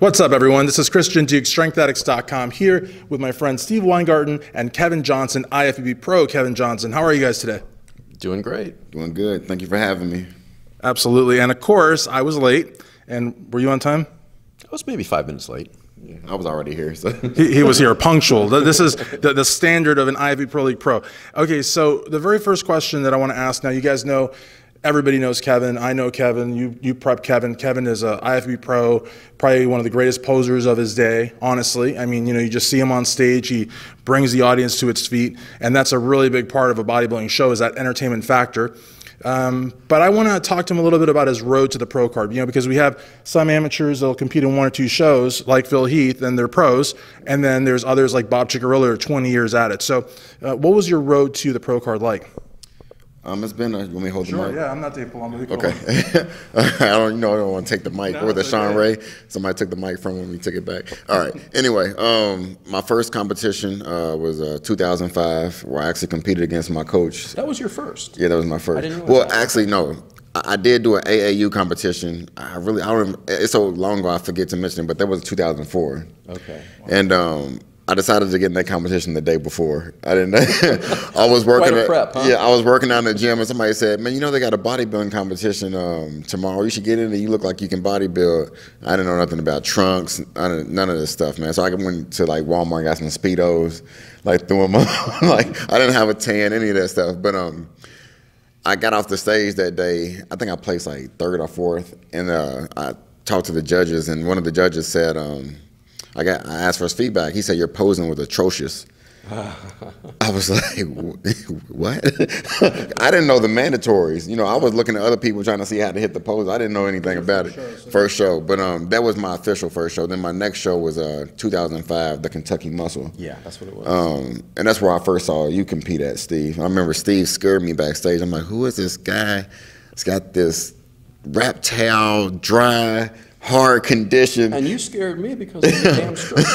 What's up, everyone? This is Christian Duke, StrengthAddicts.com, here with my friend Steve Weingarten and Kevin Johnson, IFBB Pro Kevin Johnson. How are you guys today? Doing great. Doing good. Thank you for having me. Absolutely. And of course, I was late. And were you on time? I was maybe 5 minutes late. Yeah, I was already here. So. He was here punctual. This is the standard of an IFBB Pro League Pro. Okay, so the very first question that I want to ask now, you guys know, everybody knows Kevin. I know Kevin. You prep Kevin. Kevin is a IFBB Pro, probably one of the greatest posers of his day, honestly. I mean, you just see him on stage. He brings the audience to its feet, and that's a really big part of a bodybuilding show, is that entertainment factor. But I want to talk to him a little bit about his road to the pro card, because we have some amateurs that'll compete in 1 or 2 shows, like Phil Heath, and they're pros, and then there's others like Bob Ciccarelli, who are 20 years at it. So what was your road to the pro card like? It's been you want me to hold the mic? Yeah, I'm not Dave Palumbo. Okay. I don't want to take the mic. Or the Sean Ray. Somebody took the mic from when we took it back. All right. Anyway, my first competition was 2005, where I actually competed against my coach. That was your first? Yeah, that was my first. I didn't know well, actually, no. I did do an AAU competition. I don't. It's so long ago I forget to mention it, but that was 2004. Okay. Wow. And I decided to get in that competition the day before. I didn't. I was working. Quite a prep, huh? Yeah, I was working out in the gym, and somebody said, "Man, they got a bodybuilding competition tomorrow. You should get in there. You look like you can bodybuild." I didn't know nothing about trunks, none of this stuff, man. So I went to like Walmart and got some Speedos, like threw them on. Like I didn't have a tan, any of that stuff. But I got off the stage that day. I think I placed like 3rd or 4th, and I talked to the judges, and one of the judges said, I asked for his feedback. He said, "Your posing was atrocious." I was like, "What?" I didn't know the mandatories. I was looking at other people trying to see how to hit the pose. I didn't know anything about it. First show, but that was my official first show. Then my next show was 2005, the Kentucky Muscle. Yeah, that's what it was. And that's where I first saw you compete at, Steve. I remember Steve scared me backstage. I'm like, "Who is this guy? He's got this wrap towel, dry, hard condition." And you scared me because of the hamstring.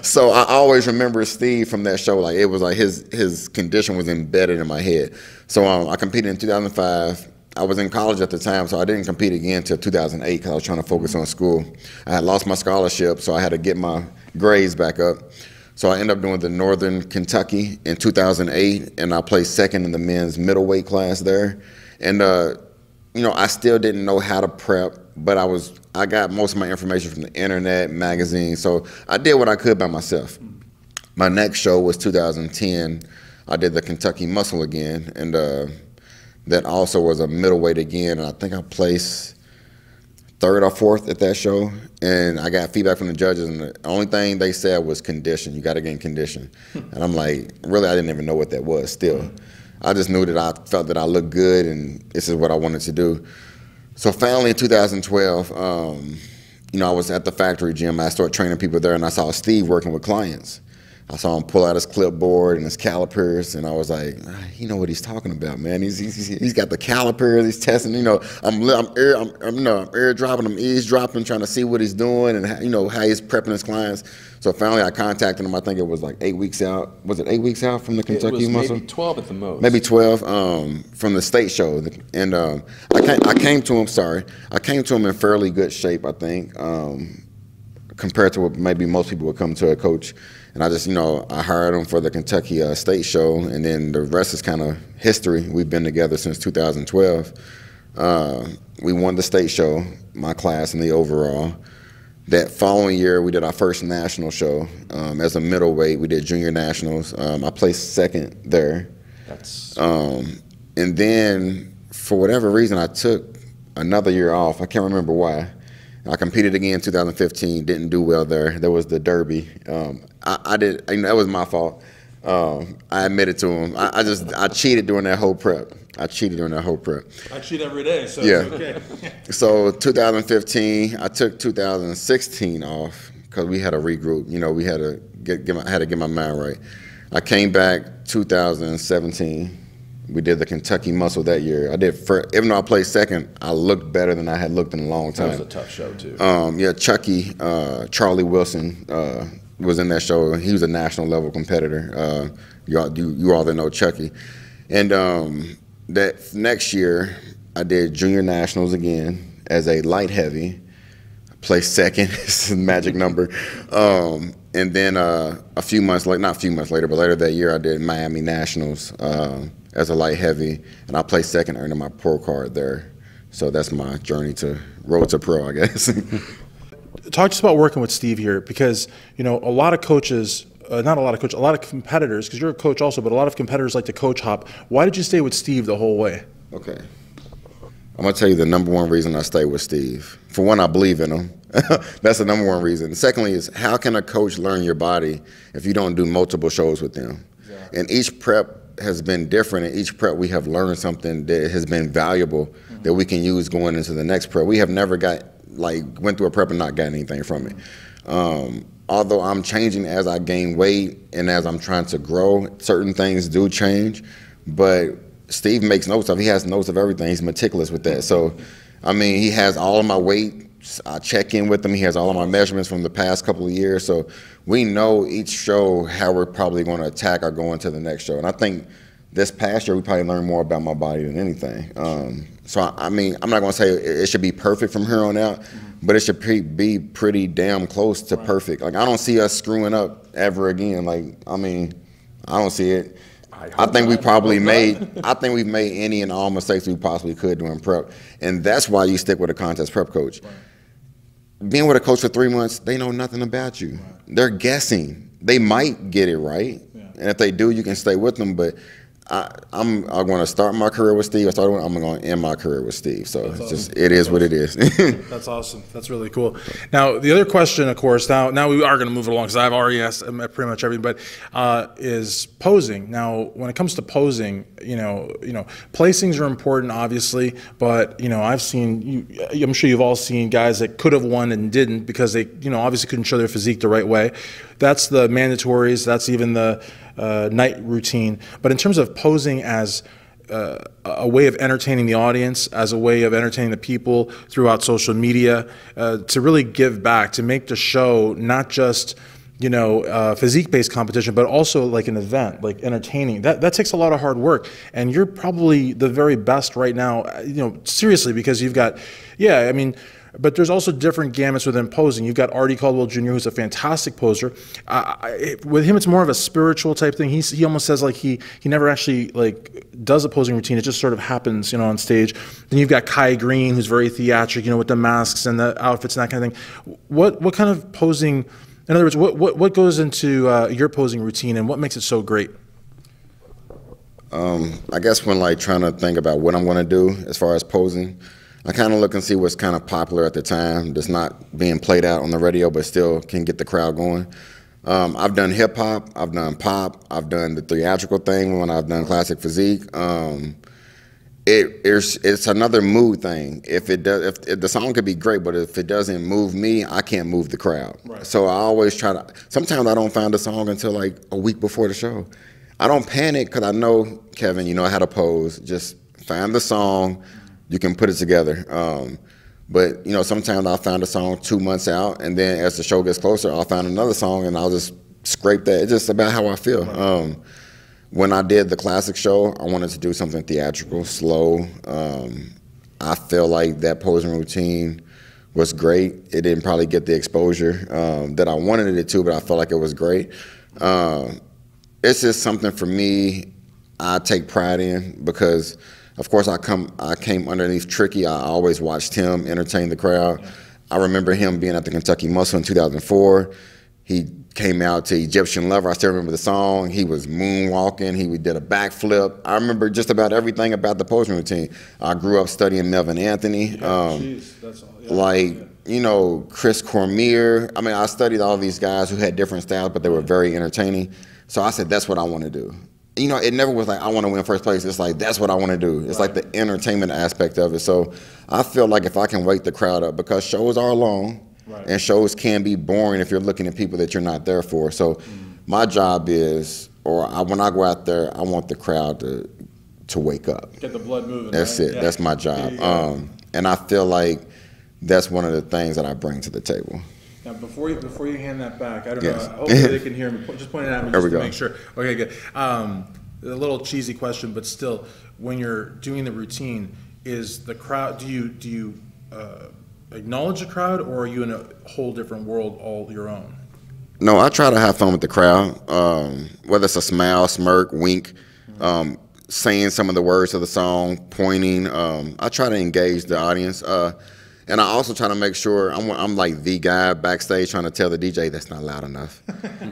So I always remember Steve from that show. Like it was like his condition was embedded in my head. So I competed in 2005. I was in college at the time, so I didn't compete again until 2008 because I was trying to focus on school. I had lost my scholarship, so I had to get my grades back up. So I ended up doing the Northern Kentucky in 2008, and I placed 2nd in the men's middleweight class there. And I still didn't know how to prep, but I got most of my information from the internet, magazines, so I did what I could by myself. My next show was 2010. I did the Kentucky Muscle again, and that also was a middleweight again, and I think I placed 3rd or 4th at that show, and I got feedback from the judges, and the only thing they said was condition. You got to get in condition. And I'm like, really, I didn't even know what that was still. I just knew that I felt that I looked good, and this is what I wanted to do. So finally in 2012, I was at the factory gym. I started training people there, and I saw Steve working with clients. I saw him pull out his clipboard and his calipers, and I was like, "You know what he's talking about, man. He's got the calipers. He's testing. I'm airdropping, I'm eavesdropping, trying to see what he's doing and how he's prepping his clients." So finally, I contacted him. I think it was like 8 weeks out. Was it 8 weeks out from the Kentucky Muscle? Maybe 12 at the most. Maybe 12 from the state show, and I came to him. Sorry, I came to him in fairly good shape, I think, compared to what maybe most people would come to a coach. And I just, I hired him for the Kentucky state show, and then the rest is kind of history. We've been together since 2012. We won the state show, my class in the overall. That following year, we did our first national show as a middleweight. We did junior nationals. I placed 2nd there. And then, for whatever reason, I took another year off. I can't remember why. I competed again in 2015, didn't do well there. There was the Derby. That was my fault. I admitted to him. I cheated during that whole prep. I cheat every day, so yeah. It's okay. So 2015, I took 2016 off because we had to regroup. We had to get my mind right. I came back 2017. We did the Kentucky Muscle that year. Even though I placed 2nd, I looked better than I had looked in a long time. That was a tough show too. Yeah, Chucky, Charlie Wilson was in that show. He was a national level competitor. You all that know Chucky. And that next year, I did junior nationals again as a light heavy. place second. It's a magic number. And then a few months later, not a few months later, but later that year, I did Miami Nationals as a light heavy, and I placed second, earning my pro card there. So that's my journey to road to pro, I guess. Talk to us about working with Steve here, because a lot of coaches, not a lot of coaches, a lot of competitors, because you're a coach also, but a lot of competitors like to coach hop. Why did you stay with Steve the whole way? Okay. I'm going to tell you the number one reason I stay with Steve. For one, I believe in him. That's the number one reason. Secondly is, how can a coach learn your body if you don't do multiple shows with them? Exactly. And each prep has been different. In each prep, we have learned something that has been valuable that we can use going into the next prep. We have never went through a prep and not got anything from it. Although I'm changing as I gain weight and as I'm trying to grow, certain things do change, but Steve makes notes of. He has notes of everything. He's meticulous with that. So, I mean, he has all of my weight. I check in with him. He has all of my measurements from the past couple of years. So we know each show how we're probably going to attack or go into the next show. And I think this past year we probably learned more about my body than anything. So, I mean, I'm not going to say it should be perfect from here on out, but it should be pretty damn close to perfect. Like, I don't see us screwing up ever again. Like, I mean, I don't see it. I think we probably we've made any and all mistakes we possibly could during prep. And that's why you stick with a contest prep coach. Right. Being with a coach for 3 months, they know nothing about you. Right. They're guessing. They might get it right. Yeah. And if they do, you can stay with them. But I'm going to start my career with Steve. I'm going to end my career with Steve. So it's awesome. Just, it is what it is. That's awesome. That's really cool. Now, the other question, of course, now we are going to move it along, because I've already asked pretty much everything, but is posing. Now, when it comes to posing, placings are important, obviously, but I've seen I'm sure you've all seen guys that could have won and didn't because they obviously couldn't show their physique the right way. That's the mandatories. That's even the night routine. But in terms of posing as a way of entertaining the audience, as a way of entertaining the people throughout social media, to really give back, to make the show not just physique-based competition, but also like an event, like entertaining. That takes a lot of hard work, and you're probably the very best right now. Seriously, because you've got, but there's also different gamuts within posing. You've got Artie Caldwell Jr., who's a fantastic poser. With him, it's more of a spiritual type thing. He almost says like he never actually does a posing routine. It just sort of happens, on stage. Then you've got Kai Green, who's very theatric, with the masks and the outfits and that kind of thing. What kind of posing? In other words, what goes into your posing routine, and what makes it so great? I guess when trying to think about what I'm going to do as far as posing, I kind of look and see what's kind of popular at the time that's not being played out on the radio but still can get the crowd going. I've done hip-hop, I've done pop, I've done the theatrical thing when I've done classic physique. It's another mood thing. If the song could be great, but if it doesn't move me, I can't move the crowd. Right. So I always try to, sometimes I don't find a song until a week before the show. I don't panic because I know, Kevin, you know how to pose. Just find the song. You can put it together. But sometimes I'll find a song 2 months out, and then as the show gets closer, I'll find another song, and I'll just scrape that. It's just about how I feel. Right. When I did the classic show, I wanted to do something theatrical, slow. I feel like that posing routine was great. It didn't probably get the exposure that I wanted it to, but I felt like it was great. It's just something for me I take pride in because, of course, I came underneath Tricky. I always watched him entertain the crowd. I remember him being at the Kentucky Muscle in 2004. He came out to Egyptian Lover. I still remember the song. He was moonwalking. He did a backflip. I remember just about everything about the posing routine. I grew up studying Melvin Anthony. That's all. Chris Cormier. I mean, I studied all these guys who had different styles, but they were very entertaining. So I said, that's what I want to do. It never was like, I want to win first place. It's like, that's what I want to do. It's like the entertainment aspect of it. So I feel like if I can wake the crowd up, because shows are long, and shows can be boring if you're looking at people that you're not there for. So my job is, when I go out there, I want the crowd to wake up. Get the blood moving. That's right? it. Yeah. That's my job. And I feel like that's one of the things that I bring to the table. Now, before you hand that back, I don't know. Hopefully they can hear me. Just point it at me just to make sure. Okay, good. A little cheesy question, but still, when you're doing the routine, is the crowd? Do you acknowledge the crowd, or are you in a whole different world all your own? No, I try to have fun with the crowd, whether it's a smile, smirk, wink, saying some of the words of the song, pointing. I try to engage the audience. And I also try to make sure I'm like the guy backstage trying to tell the DJ that's not loud enough.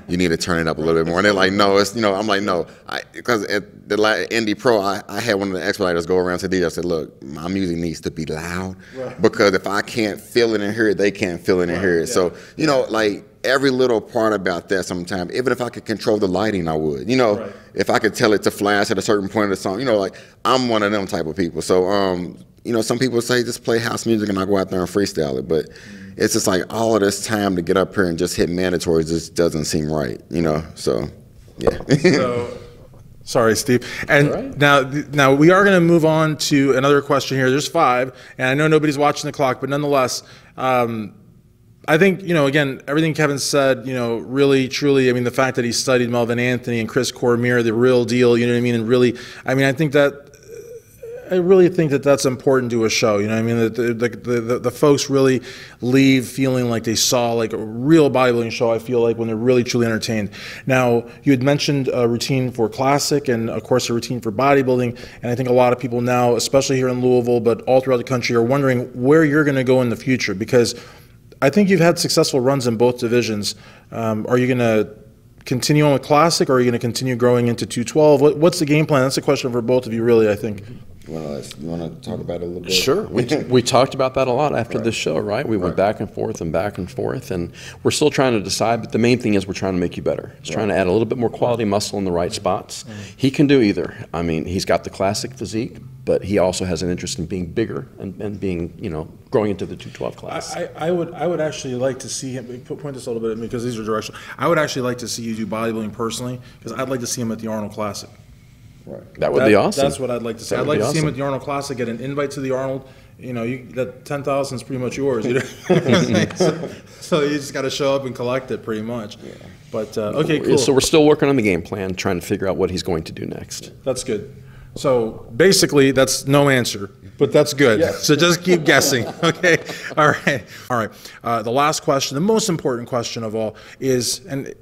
You need to turn it up a little bit more. And they're like, no, it's, I'm like, no. Because at the Indie Pro, I had one of the expediters go around to the DJ. I said, look, my music needs to be loud. Right. Because if I can't feel it and hear it, they can't feel it and hear it. Yeah. So, like every little part about that sometimes, even if I could control the lighting, I would. Right. If I could tell it to flash at a certain point of the song, like I'm one of them type of people. So, some people say just play house music and I go out there and freestyle it, but it's just like all of this time to get up here and just hit mandatory just doesn't seem right, so yeah. So, sorry, Steve. And right. now we are going to move on to another question here. There's 5, and I know nobody's watching the clock, but nonetheless, I think, again, everything Kevin said, really, truly, the fact that he studied Melvin Anthony and Chris Cormier, the real deal, and really, I really think that that's important to a show. That the folks really leave feeling like they saw like a real bodybuilding show. I feel like when they're really truly entertained. Now, you had mentioned a routine for classic and of course a routine for bodybuilding, and I think a lot of people now, especially here in Louisville, but all throughout the country, are wondering where you're going to go in the future, because I think you've had successful runs in both divisions. Are you going to continue on with classic, or are you going to continue growing into 212? What's the game plan? That's a question for both of you, really, I think. You want to talk about it a little bit? Sure. We talked about that a lot after this show, right? We went back and forth, and we're still trying to decide, but the main thing is we're trying to make you better. It's trying to add a little bit more quality muscle in the right spots. He can do either. He's got the classic physique, but he also has an interest in being bigger and being, growing into the 212 class. I would actually like to see him, point this a little bit at me because these are directional. I would actually like to see you do bodybuilding personally, because I'd like to see him at the Arnold Classic. Right. That would be awesome. That's what I'd like to see. I'd like to see him at the Arnold Classic, get an invite to the Arnold. That 10,000 is pretty much yours. So you just got to show up and collect it, pretty much. Yeah. But okay, cool. So we're still working on the game plan, trying to figure out what he's going to do next. That's good. So basically, that's no answer, but that's good. Yes. So just keep guessing, okay? All right. The last question, the most important question of all is, and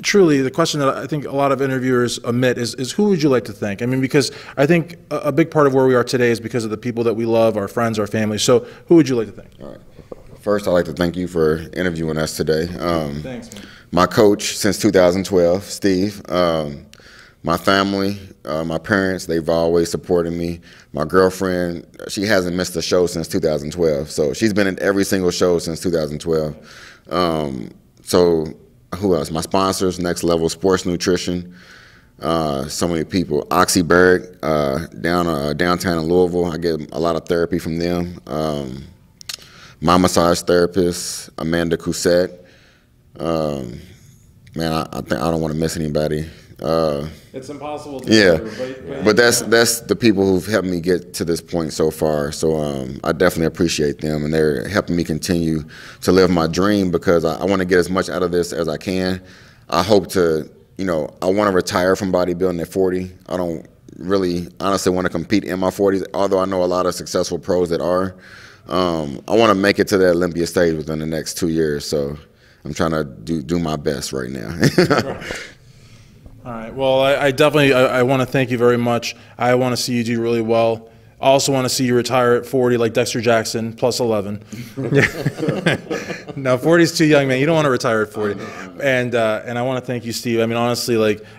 truly the question that I think a lot of interviewers omit is who would you like to thank? Because I think a big part of where we are today is because of the people that we love, our friends, our family. So who would you like to thank? All right. First, I'd like to thank you for interviewing us today. Thanks, man. My coach since 2012, Steve. My family, my parents, they've always supported me. My girlfriend, she hasn't missed a show since 2012. So she's been in every single show since 2012. So who else? My sponsors, Next Level Sports Nutrition. So many people. Oxyberg, downtown in Louisville. I get a lot of therapy from them. My massage therapist, Amanda Cousette. Man, I think I don't want to miss anybody. It's impossible to do, but that's the people who've helped me get to this point so far. So I definitely appreciate them, and they're helping me continue to live my dream, because I want to get as much out of this as I can. I hope to, I want to retire from bodybuilding at 40. I don't really honestly want to compete in my 40s, although I know a lot of successful pros that are. I want to make it to the Olympia stage within the next 2 years, so I'm trying to do my best right now. All right. Well, I definitely want to thank you very much. I want to see you do really well. I also want to see you retire at 40 like Dexter Jackson, plus 11. No, 40 is too young, man. You don't want to retire at 40. And I want to thank you, Steve. Honestly,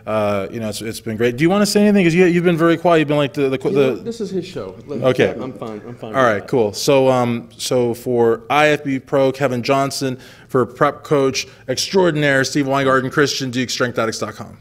it's been great. Do you want to say anything? Because you've been very quiet. You've been like This is his show. Okay. I'm fine. All right, cool. So so for IFBB Pro Kevin Johnson, for prep coach extraordinaire Steve Weingarten, Christian Duke, StrengthAddicts.com.